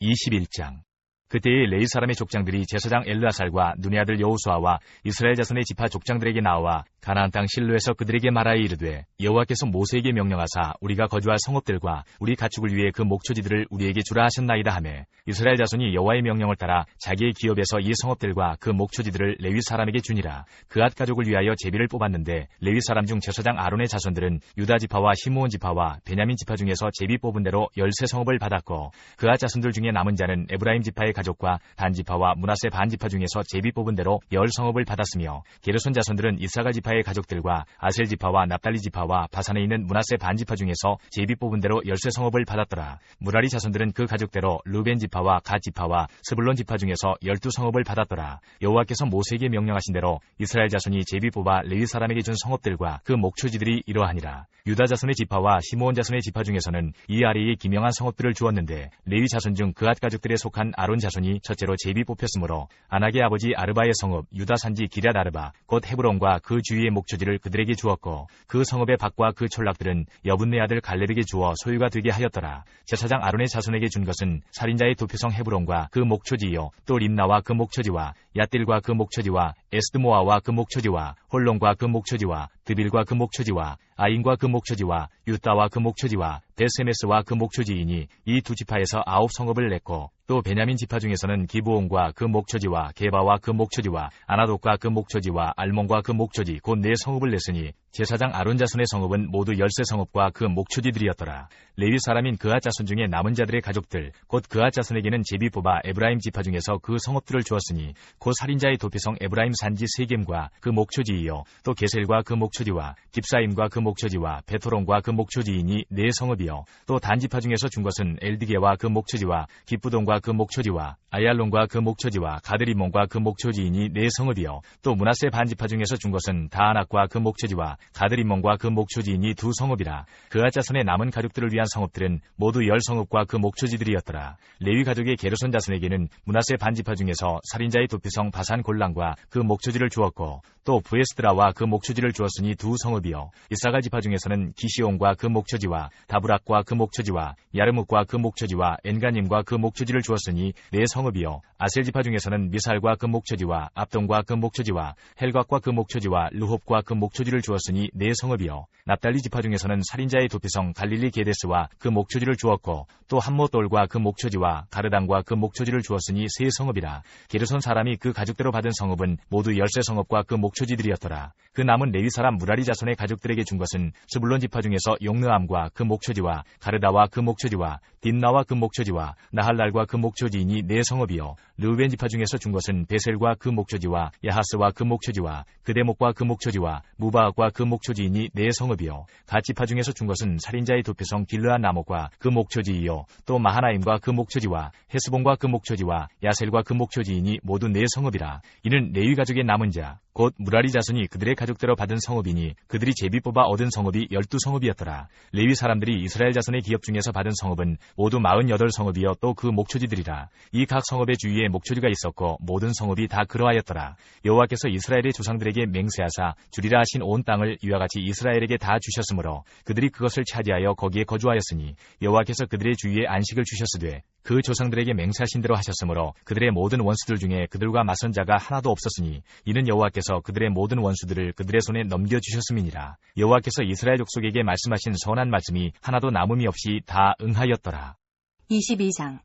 21장 그때에 레위 사람의 족장들이 제사장 엘르아살과 눈의 아들 여호수아와 이스라엘 자손의 지파 족장들에게 나와 가나안 땅 실로에서 그들에게 말하여 이르되 여호와께서 모세에게 명령하사 우리가 거주할 성읍들과 우리 가축을 위해 그 목초지들을 우리에게 주라 하셨나이다 하매 이스라엘 자손이 여호와의 명령을 따라 자기의 기업에서 이 성읍들과 그 목초지들을 레위 사람에게 주니라. 그앗 가족을 위하여 제비를 뽑았는데 레위 사람 중 제사장 아론의 자손들은 유다 지파와 시므온 지파와 베냐민 지파 중에서 제비 뽑은 대로 13성읍을 받았고 그앗 자손들 중에 남은 자는 에브라임 지파의 가족과 단 지파와 므낫세 반 지파 중에서 제비 뽑은 대로 10성읍을 받았으며 게르손 자손들은 이사갈 지파의 가족들과 아셀 지파와 납달리 지파와 바산에 있는 므낫세 반 지파 중에서 제비 뽑은 대로 13성읍을 받았더라. 무라리 자손들은 그 가족대로 루벤 지파와 갓 지파와 스불론 지파 중에서 12성읍을 받았더라. 여호와께서 모세에게 명령하신 대로 이스라엘 자손이 제비 뽑아 레위 사람에게 준 성읍들과 그 목초지들이 이러하니라. 유다 자손의 지파와 시므온 자손의 지파 중에서는 이 아래에 기명한 성읍들을 주었는데 레위 자손 중 그앗 가족들에 속한 아론 자손이 첫째로 제비 뽑혔으므로 아낙의 아버지 아르바의 성읍 유다 산지 기럇 아르바 곧 헤브론과 그 주위의 목초지를 그들에게 주었고 그 성읍의 밭과 그 촌락들은 여분네 아들 갈렙에게 주어 소유가 되게 하였더라. 제사장 아론의 자손에게 준 것은 살인자의 도표성 헤브론과 그 목초지요 또 림나와 그 목초지와 얏딜과 그 목초지와 에스드모아와 그 목초지와 홀론과 그 목초지와 드빌과 그 목초지와 아인과 그 목초지와 유다와 그 목초지와 베세메스와 그 목초지이니 이 두 지파에서 9성읍을 냈고 또 베냐민 지파 중에서는 기브온과 그 목초지와 게바와 그 목초지와 아나독과 그 목초지와 알몬과 그 목초지 곧 4성읍을 냈으니 제사장 아론 자손의 성읍은 모두 13성읍과 그 목초지들이었더라. 레위 사람인 그앗 자손 중에 남은 자들의 가족들 곧 그앗 자손에게는 제비 뽑아 에브라임 지파 중에서 그 성읍들을 주었으니 곧 살인자의 도피성 에브라임 산지 세겜과 그 목초지이요 또 게셀과 그 목초지와 깁사임과 그 목초지와 베토론과 그 목초지이니 4성읍이요 또 단 지파 중에서 준 것은 엘디게와 그 목초지와 기쁘돈과 그 목초지와 아얄론과 그 목초지와 가드리몬과 그 목초지이니 4성읍이요 또 므낫세 반 지파 중에서 준 것은 다안악과 그 목초지와 가드리몬과 그 목초지이니 2성읍이라. 그앗 자손의 남은 가족들을 위한 성읍들은 모두 10성읍과 그 목초지들이었더라. 레위 가족의 게르손 자손에게는 므낫세 반 지파 중에서 살인자의 도피성 바산 골란과 그 목초지를 주었고 또 부에스드라와 그 목초지를 주었으니 2성읍이요 이사갈 지파 중에서는 기시온과 그 목초지와 다브락과 그 목초지와 야르묵과 그 목초지와 엔가님과 그 목초지를 주었으니 4성읍이요 아셀 지파 중에서는 미살과 그 목초지와 압돈과 그 목초지와 헬각과 그 목초지와 르홉과 그 목초지를 주었으니 4성읍이요 납달리 지파 중에서는 살인자의 도피성 갈릴리 게데스와 그 목초지를 주었고 또 함못돌과 그 목초지와 가르단과 그 목초지를 주었으니 3성읍이라. 게르손 사람이 그 가족대로 받은 성읍은 모두 13성읍과 그 목초지들이었더라. 그 남은 레위 사람 무라리 자손의 가족들에게 준 것은 스불론 지파 중에서 용느암과 그 목초지와 가르다와 그 목초지와 딥나와 그 목초지와 나할랄과 그 목초지이니 4성읍이요 르우벤 지파 중에서 준 것은 베셀과 그 목초지와 야하스와 그 목초지와 그데목과 그 목초지와 무바악과 그 목초지이니 4성읍이요 갓 지파 중에서 준 것은 살인자의 도표성 길르앗 나목과 그 목초지이요 또 마하나임과 그 목초지와 헤스본과 그 목초지와 야셀과 그 목초지이니 모두 4성읍이라. 이는 레위 가족의 남은 자 곧 무라리 자손이 그들의 가족대로 받은 성읍이니 그들이 제비 뽑아 얻은 성읍이 12성읍이었더라. 레위 사람들이 이스라엘 자손의 기업 중에서 받은 성읍은 모두 48성읍이여 또 그 목초지들이라. 이 각 성읍의 주위에 목초지가 있었고 모든 성읍이 다 그러하였더라. 여호와께서 이스라엘의 조상들에게 맹세하사 주리라 하신 온 땅을 이와 같이 이스라엘에게 다 주셨으므로 그들이 그것을 차지하여 거기에 거주하였으니 여호와께서 그들의 주위에 안식을 주셨으되 그 조상들에게 맹세하신 대로 하셨으므로 그들의 모든 원수들 중에 그들과 맞선 자가 하나도 없었으니 이는 여호와께서 그들의 모든 원수들을 그들의 손에 넘겨주셨음이니라. 여호와께서 이스라엘 족속에게 말씀하신 선한 말씀이 하나도 남음이 없이 다 응하였더라. 22장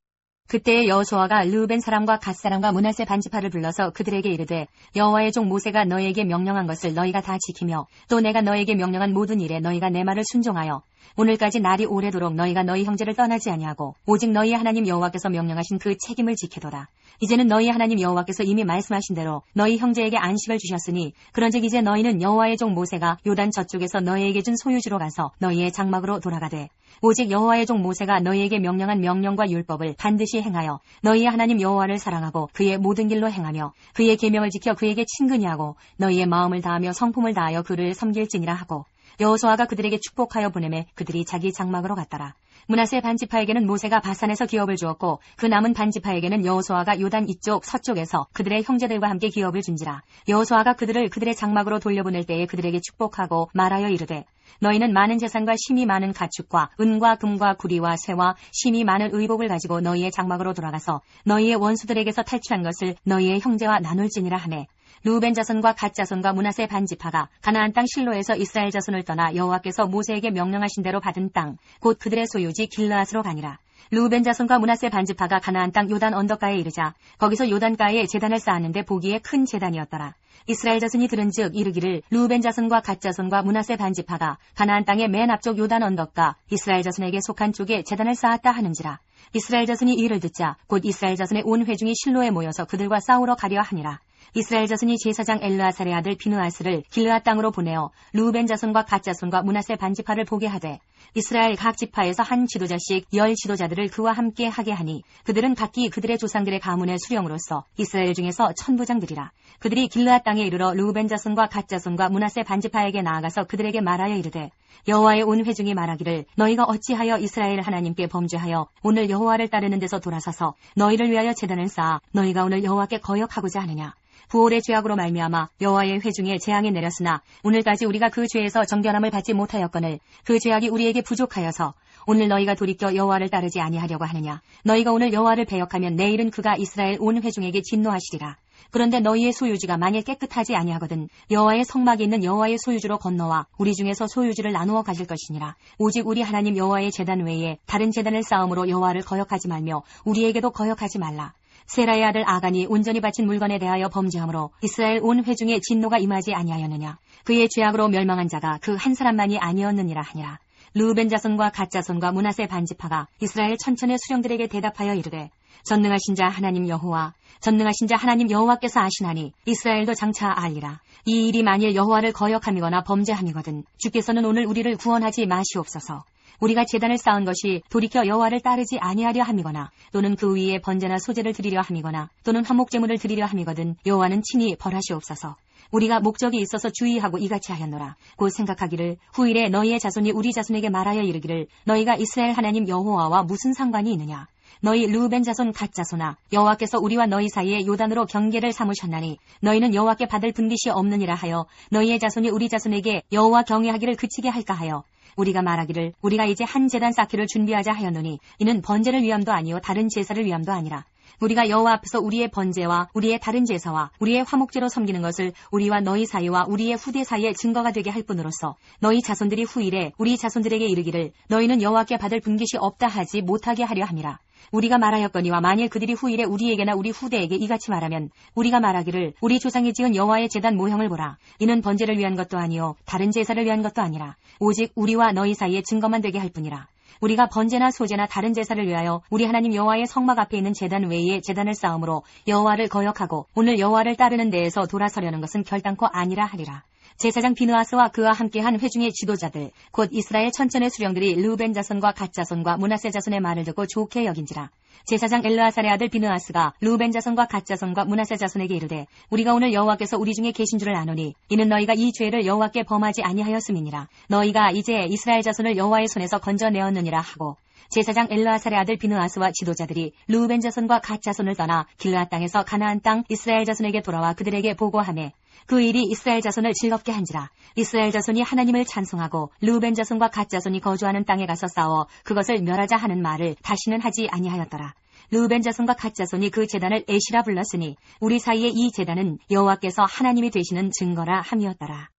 그때에 여호수아가 르우벤 사람과 갓 사람과 므낫세 반지파를 불러서 그들에게 이르되 여호와의 종 모세가 너희에게 명령한 것을 너희가 다 지키며 또 내가 너희에게 명령한 모든 일에 너희가 내 말을 순종하여 오늘까지 날이 오래도록 너희가 너희 형제를 떠나지 아니하고 오직 너희의 하나님 여호와께서 명령하신 그 책임을 지키도다. 이제는 너희의 하나님 여호와께서 이미 말씀하신 대로 너희 형제에게 안식을 주셨으니 그런즉 이제 너희는 여호와의 종 모세가 요단 저쪽에서 너희에게 준 소유지로 가서 너희의 장막으로 돌아가되 오직 여호와의 종 모세가 너희에게 명령한 명령과 율법을 반드시 행하여 너희의 하나님 여호와를 사랑하고 그의 모든 길로 행하며 그의 계명을 지켜 그에게 친근히 하고 너희의 마음을 다하며 성품을 다하여 그를 섬길지니라 하고 여호수아가 그들에게 축복하여 보내매 그들이 자기 장막으로 갔더라. 므낫세 반지파에게는 모세가 바산에서 기업을 주었고 그 남은 반지파에게는 여호수아가 요단 이쪽 서쪽에서 그들의 형제들과 함께 기업을 준지라. 여호수아가 그들을 그들의 장막으로 돌려보낼 때에 그들에게 축복하고 말하여 이르되 너희는 많은 재산과 심이 많은 가축과 은과 금과 구리와 새와 심이 많은 의복을 가지고 너희의 장막으로 돌아가서 너희의 원수들에게서 탈취한 것을 너희의 형제와 나눌지니라 하매 르우벤 자손과 갓 자손과 므낫세 반지파가 가나안 땅 실로에서 이스라엘 자손을 떠나 여호와께서 모세에게 명령하신 대로 받은 땅 곧 그들의 소유지 길르앗으로 가니라. 르우벤 자손과 므낫세 반지파가 가나안 땅 요단 언덕가에 이르자 거기서 요단가에 제단을 쌓았는데 보기에 큰 제단이었더라. 이스라엘 자손이 들은즉 이르기를 르우벤 자손과 갓 자손과 므낫세 반지파가 가나안 땅의 맨 앞쪽 요단 언덕가 이스라엘 자손에게 속한 쪽에 제단을 쌓았다 하는지라. 이스라엘 자손이 이를 듣자 곧 이스라엘 자손의 온 회중이 실로에 모여서 그들과 싸우러 가려 하니라. 이스라엘 자손이 제사장 엘르아살의 아들 비느하스를 길르앗 땅으로 보내어 르우벤 자손과 갓 자손과 므낫세 반지파를 보게 하되 이스라엘 각 지파에서 한 지도자씩 10 지도자들을 그와 함께 하게 하니 그들은 각기 그들의 조상들의 가문의 수령으로서 이스라엘 중에서 천부장들이라. 그들이 길르앗 땅에 이르러 르우벤 자손과 갓 자손과 므낫세 반지파에게 나아가서 그들에게 말하여 이르되 여호와의 온 회중이 말하기를 너희가 어찌하여 이스라엘 하나님께 범죄하여 오늘 여호와를 따르는 데서 돌아서서 너희를 위하여 제단을 쌓아 너희가 오늘 여호와께 거역하고자 하느냐. 부올의 죄악으로 말미암아 여호와의 회중에 재앙이 내렸으나 오늘까지 우리가 그 죄에서 정결함을 받지 못하였거늘 그 죄악이 우리에게 부족하여서 오늘 너희가 돌이켜 여호와를 따르지 아니하려고 하느냐. 너희가 오늘 여호와를 배역하면 내일은 그가 이스라엘 온 회중에게 진노하시리라. 그런데 너희의 소유지가 만일 깨끗하지 아니하거든 여호와의 성막이 있는 여호와의 소유지로 건너와 우리 중에서 소유지를 나누어 가질 것이니라. 오직 우리 하나님 여호와의 제단 외에 다른 제단을 쌓음으로 여호와를 거역하지 말며 우리에게도 거역하지 말라. 세라의 아들 아간이 온전히 바친 물건에 대하여 범죄함으로 이스라엘 온 회중의 진노가 임하지 아니하였느냐. 그의 죄악으로 멸망한 자가 그 한 사람만이 아니었느니라 하니라. 르우벤 자손과 갓 자손과 므낫세 반지파가 이스라엘 천천의 수령들에게 대답하여 이르되 전능하신 자 하나님 여호와 전능하신 자 하나님 여호와께서 아시나니 이스라엘도 장차 알리라. 이 일이 만일 여호와를 거역함이거나 범죄함이거든 주께서는 오늘 우리를 구원하지 마시옵소서. 우리가 제단을 쌓은 것이 돌이켜 여호와를 따르지 아니하려 함이거나 또는 그 위에 번제나 소제를 드리려 함이거나 또는 화목제물을 드리려 함이거든 여호와는 친히 벌하시옵소서. 우리가 목적이 있어서 주의하고 이같이 하였노라. 곧 생각하기를 후일에 너희의 자손이 우리 자손에게 말하여 이르기를 너희가 이스라엘 하나님 여호와와 무슨 상관이 있느냐. 너희 르우벤 자손 갓 자손아 여호와께서 우리와 너희 사이에 요단으로 경계를 삼으셨나니 너희는 여호와께 받을 분깃이 없느니라 하여 너희의 자손이 우리 자손에게 여호와 경외하기를 그치게 할까 하여 우리가 말하기를 우리가 이제 한 제단 쌓기를 준비하자 하였노니 이는 번제를 위함도 아니요 다른 제사를 위함도 아니라 우리가 여호와 앞에서 우리의 번제와 우리의 다른 제사와 우리의 화목제로 섬기는 것을 우리와 너희 사이와 우리의 후대 사이에 증거가 되게 할 뿐으로써 너희 자손들이 후일에 우리 자손들에게 이르기를 너희는 여호와께 받을 분깃이 없다 하지 못하게 하려 함이라. 우리가 말하였거니와 만일 그들이 후일에 우리에게나 우리 후대에게 이같이 말하면 우리가 말하기를 우리 조상이 지은 여호와의 제단 모형을 보라. 이는 번제를 위한 것도 아니요 다른 제사를 위한 것도 아니라 오직 우리와 너희 사이에 증거만 되게 할 뿐이라. 우리가 번제나 소제나 다른 제사를 위하여 우리 하나님 여호와의 성막 앞에 있는 제단 외에 제단을 쌓음으로 여호와를 거역하고 오늘 여호와를 따르는 데에서 돌아서려는 것은 결단코 아니라 하리라. 제사장 비느하스와 그와 함께한 회중의 지도자들 곧 이스라엘 천천의 수령들이 르우벤 자손과 갓 자손과 므낫세 자손의 말을 듣고 좋게 여긴지라. 제사장 엘르아살의 아들 비느하스가 르우벤 자손과 갓 자손과 므낫세 자손에게 이르되 우리가 오늘 여호와께서 우리 중에 계신 줄을 아노니 이는 너희가 이 죄를 여호와께 범하지 아니하였음이니라. 너희가 이제 이스라엘 자손을 여호와의 손에서 건져내었느니라 하고 제사장 엘르아살의 아들 비느하스와 지도자들이 르우벤 자손과 갓 자손을 떠나 길르앗 땅에서 가나안 땅 이스라엘 자손에게 돌아와 그들에게 보고하매 그 일이 이스라엘 자손을 즐겁게 한지라. 이스라엘 자손이 하나님을 찬송하고 르우벤 자손과 갓 자손이 거주하는 땅에 가서 싸워 그것을 멸하자 하는 말을 다시는 하지 아니하였더라. 르우벤 자손과 갓 자손이 그 제단을 에시라 불렀으니 우리 사이에 이 제단은 여호와께서 하나님이 되시는 증거라 함이었더라.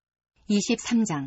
23장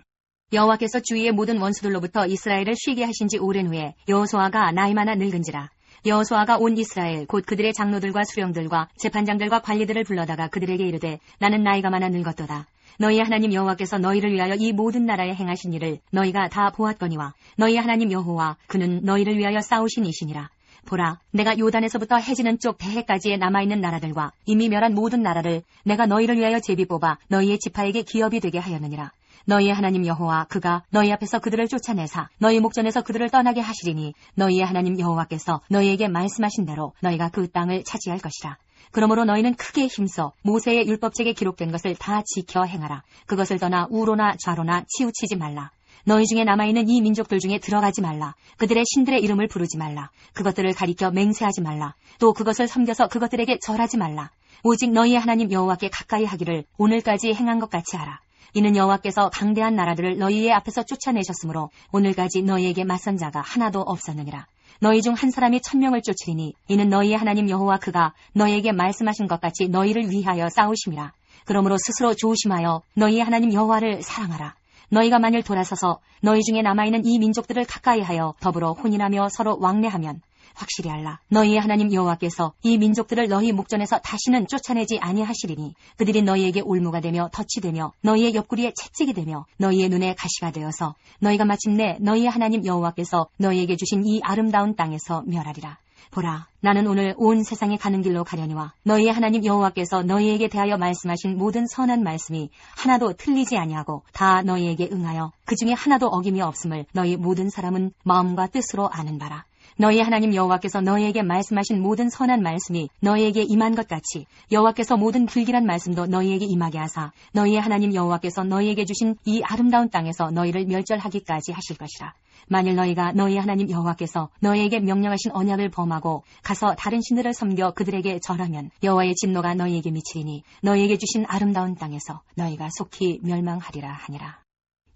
여호와께서 주위의 모든 원수들로부터 이스라엘을 쉬게 하신 지 오랜 후에 여호수아가 나이 많아 늙은지라. 여호수아가 온 이스라엘 곧 그들의 장로들과 수령들과 재판장들과 관리들을 불러다가 그들에게 이르되 나는 나이가 많아 늙었도다. 너희의 하나님 여호와께서 너희를 위하여 이 모든 나라에 행하신 일을 너희가 다 보았거니와 너희의 하나님 여호와 그는 너희를 위하여 싸우신 이시니라. 보라, 내가 요단에서부터 해지는 쪽 대해까지에 남아있는 나라들과 이미 멸한 모든 나라를 내가 너희를 위하여 제비 뽑아 너희의 지파에게 기업이 되게 하였느니라. 너희의 하나님 여호와 그가 너희 앞에서 그들을 쫓아내사 너희 목전에서 그들을 떠나게 하시리니 너희의 하나님 여호와께서 너희에게 말씀하신 대로 너희가 그 땅을 차지할 것이라. 그러므로 너희는 크게 힘써 모세의 율법책에 기록된 것을 다 지켜 행하라. 그것을 떠나 우로나 좌로나 치우치지 말라. 너희 중에 남아있는 이 민족들 중에 들어가지 말라. 그들의 신들의 이름을 부르지 말라. 그것들을 가리켜 맹세하지 말라. 또 그것을 섬겨서 그것들에게 절하지 말라. 오직 너희의 하나님 여호와께 가까이 하기를 오늘까지 행한 것 같이 하라. 이는 여호와께서 강대한 나라들을 너희의 앞에서 쫓아내셨으므로 오늘까지 너희에게 맞선 자가 하나도 없었느니라. 너희 중 한 사람이 1000명을 쫓으리니 이는 너희의 하나님 여호와 그가 너희에게 말씀하신 것 같이 너희를 위하여 싸우심이라. 그러므로 스스로 조심하여 너희의 하나님 여호와를 사랑하라. 너희가 만일 돌아서서 너희 중에 남아있는 이 민족들을 가까이하여 더불어 혼인하며 서로 왕래하면 확실히 알라. 너희의 하나님 여호와께서 이 민족들을 너희 목전에서 다시는 쫓아내지 아니하시리니 그들이 너희에게 올무가 되며 덫이 되며 너희의 옆구리에 채찍이 되며 너희의 눈에 가시가 되어서 너희가 마침내 너희의 하나님 여호와께서 너희에게 주신 이 아름다운 땅에서 멸하리라. 보라, 나는 오늘 온 세상에 가는 길로 가려니와 너희의 하나님 여호와께서 너희에게 대하여 말씀하신 모든 선한 말씀이 하나도 틀리지 아니하고 다 너희에게 응하여 그 중에 하나도 어김이 없음을 너희 모든 사람은 마음과 뜻으로 아는 바라. 너희의 하나님 여호와께서 너희에게 말씀하신 모든 선한 말씀이 너희에게 임한 것 같이 여호와께서 모든 불길한 말씀도 너희에게 임하게 하사 너희의 하나님 여호와께서 너희에게 주신 이 아름다운 땅에서 너희를 멸절하기까지 하실 것이라. 만일 너희가 너희 하나님 여호와께서 너희에게 명령하신 언약을 범하고 가서 다른 신들을 섬겨 그들에게 절하면 여호와의 진노가 너희에게 미치리니 너희에게 주신 아름다운 땅에서 너희가 속히 멸망하리라 하니라.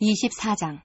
24장.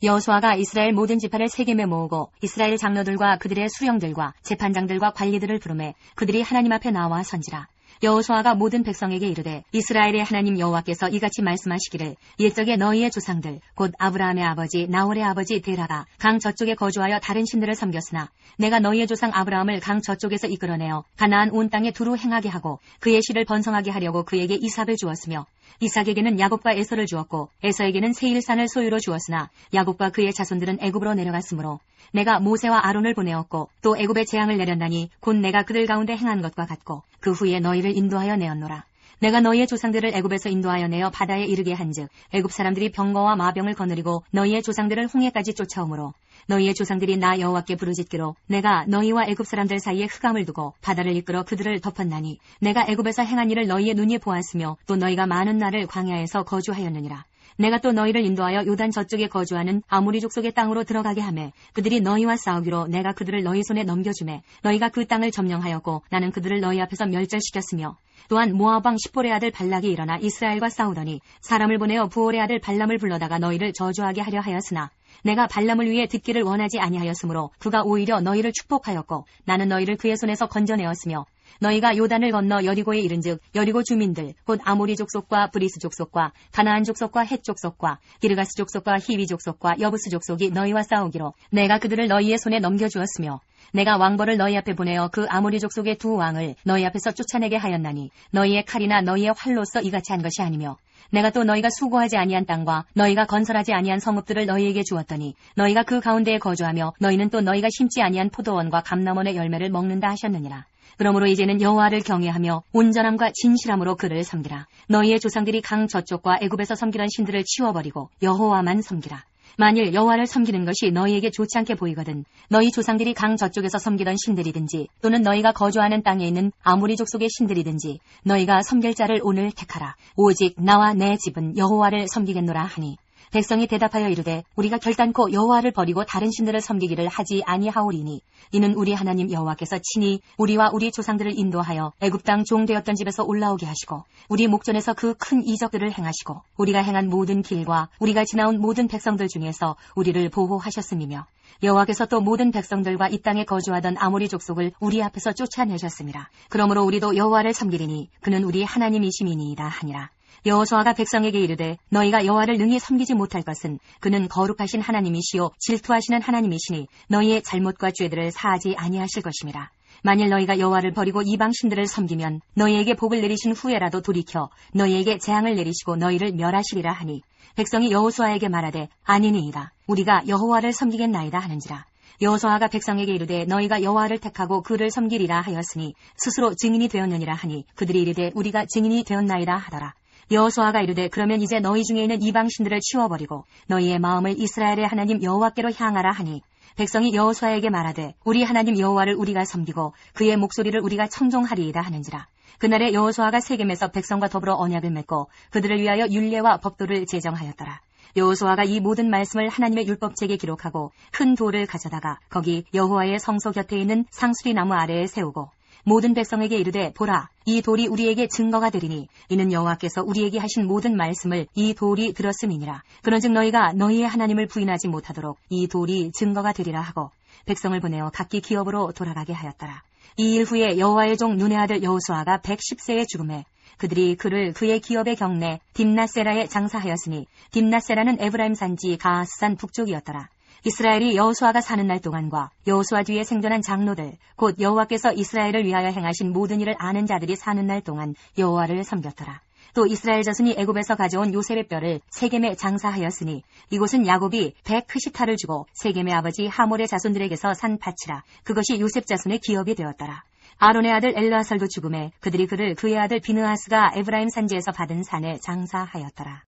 여호수아가 이스라엘 모든 지파를 세겜에 모으고 이스라엘 장로들과 그들의 수령들과 재판장들과 관리들을 부르매 그들이 하나님 앞에 나와 선지라. 여호수아가 모든 백성에게 이르되 이스라엘의 하나님 여호와께서 이같이 말씀하시기를 옛적에 너희의 조상들 곧 아브라함의 아버지 나홀의 아버지 데라가 강 저쪽에 거주하여 다른 신들을 섬겼으나 내가 너희의 조상 아브라함을 강 저쪽에서 이끌어내어 가나안 온 땅에 두루 행하게 하고 그의 씨를 번성하게 하려고 그에게 이삭을 주었으며 이삭에게는 야곱과 에서를 주었고 에서에게는 세일산을 소유로 주었으나 야곱과 그의 자손들은 애굽으로 내려갔으므로 내가 모세와 아론을 보내었고 또 애굽에 재앙을 내렸나니 곧 내가 그들 가운데 행한 것과 같고 그 후에 너희를 인도하여 내었노라. 내가 너희의 조상들을 애굽에서 인도하여 내어 바다에 이르게 한즉 애굽 사람들이 병거와 마병을 거느리고 너희의 조상들을 홍해까지 쫓아오므로 너희의 조상들이 나 여호와께 부르짖기로 내가 너희와 애굽 사람들 사이에 흑암을 두고 바다를 이끌어 그들을 덮었나니 내가 애굽에서 행한 일을 너희의 눈이 보았으며 또 너희가 많은 날을 광야에서 거주하였느니라. 내가 또 너희를 인도하여 요단 저쪽에 거주하는 아모리 족속의 땅으로 들어가게 하매 그들이 너희와 싸우기로 내가 그들을 너희 손에 넘겨주매 너희가 그 땅을 점령하였고 나는 그들을 너희 앞에서 멸절시켰으며 또한 모압 왕 십볼의 아들 발락이 일어나 이스라엘과 싸우더니 사람을 보내어 부올의 아들 발람을 불러다가 너희를 저주하게 하려 하였으나 내가 발람을 위해 듣기를 원하지 아니하였으므로 그가 오히려 너희를 축복하였고 나는 너희를 그의 손에서 건져내었으며 너희가 요단을 건너 여리고에 이른즉 여리고 주민들 곧 아모리 족속과 브리스 족속과 가나안 족속과 헷 족속과 기르가스 족속과 히위 족속과 여부스 족속이 너희와 싸우기로 내가 그들을 너희의 손에 넘겨주었으며 내가 왕벌을 너희 앞에 보내어 그 아모리 족속의 두 왕을 너희 앞에서 쫓아내게 하였나니 너희의 칼이나 너희의 활로서 이같이 한 것이 아니며 내가 또 너희가 수고하지 아니한 땅과 너희가 건설하지 아니한 성읍들을 너희에게 주었더니 너희가 그 가운데에 거주하며 너희는 또 너희가 심지 아니한 포도원과 감람원의 열매를 먹는다 하셨느니라. 그러므로 이제는 여호와를 경외하며 온전함과 진실함으로 그를 섬기라. 너희의 조상들이 강 저쪽과 애굽에서 섬기던 신들을 치워버리고 여호와만 섬기라. 만일 여호와를 섬기는 것이 너희에게 좋지 않게 보이거든 너희 조상들이 강 저쪽에서 섬기던 신들이든지 또는 너희가 거주하는 땅에 있는 아모리 족속의 신들이든지 너희가 섬길 자를 오늘 택하라. 오직 나와 내 집은 여호와를 섬기겠노라 하니 백성이 대답하여 이르되 우리가 결단코 여호와를 버리고 다른 신들을 섬기기를 하지 아니하오리니 이는 우리 하나님 여호와께서 친히 우리와 우리 조상들을 인도하여 애굽 땅 종되었던 집에서 올라오게 하시고 우리 목전에서 그 큰 이적들을 행하시고 우리가 행한 모든 길과 우리가 지나온 모든 백성들 중에서 우리를 보호하셨음이며 여호와께서 또 모든 백성들과 이 땅에 거주하던 아모리 족속을 우리 앞에서 쫓아내셨습니다. 그러므로 우리도 여호와를 섬기리니 그는 우리 하나님이심이니이다 하니라. 여호수아가 백성에게 이르되 너희가 여호와를 능히 섬기지 못할 것은 그는 거룩하신 하나님이시요 질투하시는 하나님이시니 너희의 잘못과 죄들을 사하지 아니하실 것임이라. 만일 너희가 여호와를 버리고 이방 신들을 섬기면 너희에게 복을 내리신 후에라도 돌이켜 너희에게 재앙을 내리시고 너희를 멸하시리라 하니 백성이 여호수아에게 말하되 아니니이다. 우리가 여호와를 섬기겠나이다 하는지라. 여호수아가 백성에게 이르되 너희가 여호와를 택하고 그를 섬기리라 하였으니 스스로 증인이 되었느니라 하니 그들이 이르되 우리가 증인이 되었나이다 하더라. 여호수아가 이르되 그러면 이제 너희 중에 있는 이방 신들을 치워버리고 너희의 마음을 이스라엘의 하나님 여호와께로 향하라 하니 백성이 여호수아에게 말하되 우리 하나님 여호와를 우리가 섬기고 그의 목소리를 우리가 청종하리이다 하는지라. 그날에 여호수아가 세겜에서 백성과 더불어 언약을 맺고 그들을 위하여 율례와 법도를 제정하였더라. 여호수아가 이 모든 말씀을 하나님의 율법책에 기록하고 큰 돌을 가져다가 거기 여호와의 성소 곁에 있는 상수리 나무 아래에 세우고 모든 백성에게 이르되 보라 이 돌이 우리에게 증거가 되리니 이는 여호와께서 우리에게 하신 모든 말씀을 이 돌이 들었음이니라. 그런즉 너희가 너희의 하나님을 부인하지 못하도록 이 돌이 증거가 되리라 하고 백성을 보내어 각기 기업으로 돌아가게 하였더라. 이 일 후에 여호와의 종 눈의 아들 여호수아가 110세에 죽음에 그들이 그를 그의 기업의 경내 딥나세라에 장사하였으니 딥나세라는 에브라임 산지 가하스산 북쪽이었더라. 이스라엘이 여호수아가 사는 날 동안과 여호수아 뒤에 생존한 장로들 곧 여호와께서 이스라엘을 위하여 행하신 모든 일을 아는 자들이 사는 날 동안 여호와를 섬겼더라. 또 이스라엘 자손이 애굽에서 가져온 요셉의 뼈를 세겜에 장사하였으니 이곳은 야곱이 100크시타를 주고 세겜의 아버지 하몰의 자손들에게서 산 밭이라. 그것이 요셉 자손의 기업이 되었더라. 아론의 아들 엘르아살도 죽음에 그들이 그를 그의 아들 비느하스가 에브라임 산지에서 받은 산에 장사하였더라.